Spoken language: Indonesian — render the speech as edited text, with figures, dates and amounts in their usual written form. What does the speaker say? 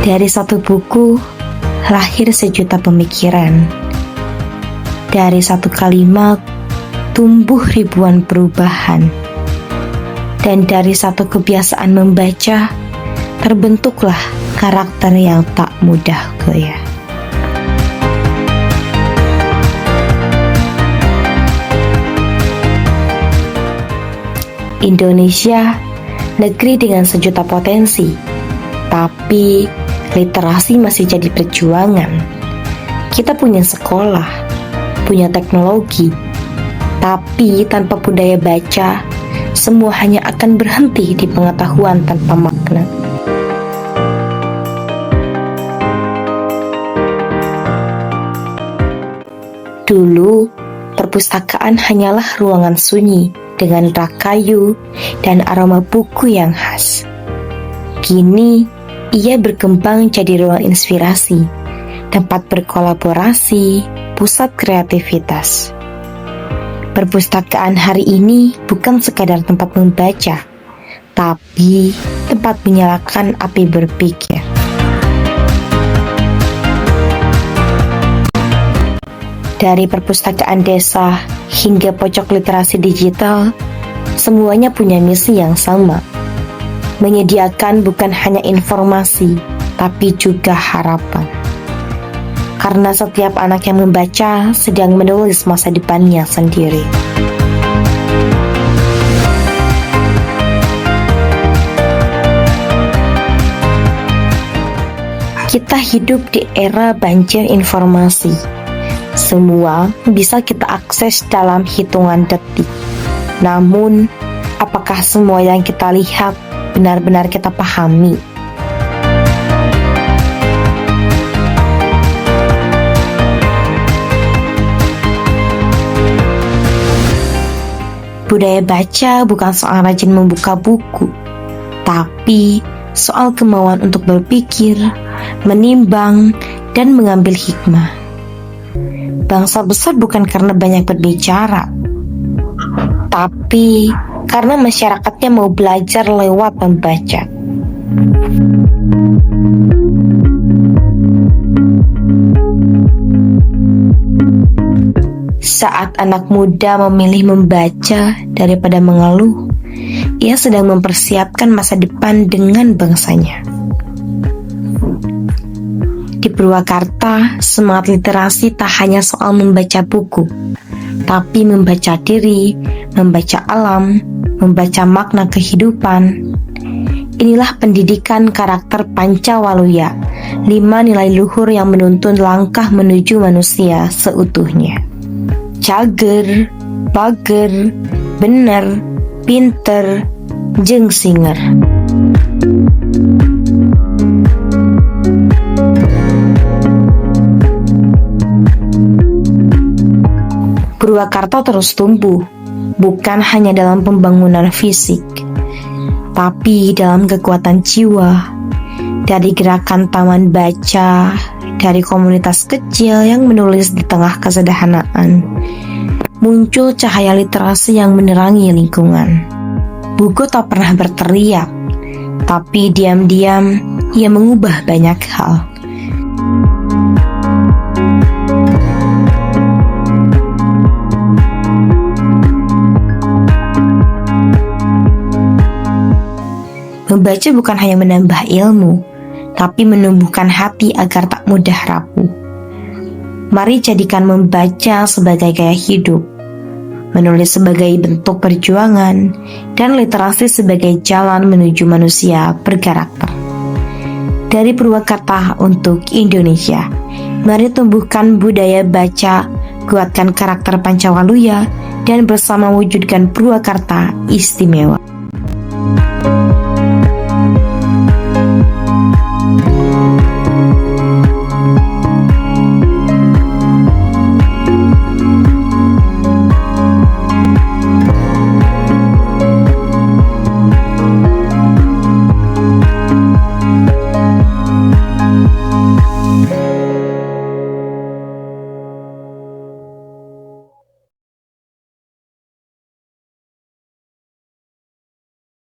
Dari satu buku, lahir sejuta pemikiran. Dari satu kalimat, tumbuh ribuan perubahan. Dan dari satu kebiasaan membaca, terbentuklah karakter yang tak mudah goyah. Indonesia, negeri dengan sejuta potensi, tapi literasi masih jadi perjuangan. Kita punya sekolah, punya teknologi, tapi tanpa budaya baca, semua hanya akan berhenti di pengetahuan tanpa makna. Dulu, perpustakaan hanyalah ruangan sunyi dengan rak kayu dan aroma buku yang khas. Kini, ia berkembang jadi ruang inspirasi, tempat berkolaborasi, pusat kreativitas. Perpustakaan hari ini bukan sekadar tempat membaca, tapi tempat menyalakan api berpikir. Dari perpustakaan desa hingga pojok literasi digital, semuanya punya misi yang sama. Menyediakan bukan hanya informasi, tapi juga harapan. Karena setiap anak yang membaca sedang menulis masa depannya sendiri. Kita hidup di era banjir informasi. Semua bisa kita akses dalam hitungan detik. Namun, apakah semua yang kita lihat benar-benar kita pahami? Budaya baca bukan soal rajin membuka buku, tapi soal kemauan untuk berpikir, menimbang, dan mengambil hikmah. Bangsa besar bukan karena banyak berbicara, tapi karena masyarakatnya mau belajar lewat membaca. Saat anak muda memilih membaca daripada mengeluh, ia sedang mempersiapkan masa depan dengan bangsanya. Di Purwakarta, semangat literasi tak hanya soal membaca buku, tapi membaca diri, membaca alam, membaca makna kehidupan. Inilah pendidikan karakter Pancawaluya, 5 nilai luhur yang menuntun langkah menuju manusia seutuhnya. Cager, bager, bener, pinter, jeung singer. Purwakarta terus tumbuh, bukan hanya dalam pembangunan fisik, tapi dalam kekuatan jiwa. Dari gerakan taman baca, dari komunitas kecil yang menulis di tengah kesederhanaan, muncul cahaya literasi yang menerangi lingkungan. Buku tak pernah berteriak, tapi diam-diam ia mengubah banyak hal. Membaca bukan hanya menambah ilmu, tapi menumbuhkan hati agar tak mudah rapuh. Mari jadikan membaca sebagai gaya hidup, menulis sebagai bentuk perjuangan, dan literasi sebagai jalan menuju manusia berkarakter. Dari Purwakarta untuk Indonesia, mari tumbuhkan budaya baca, kuatkan karakter Pancawaluya, dan bersama wujudkan Purwakarta istimewa.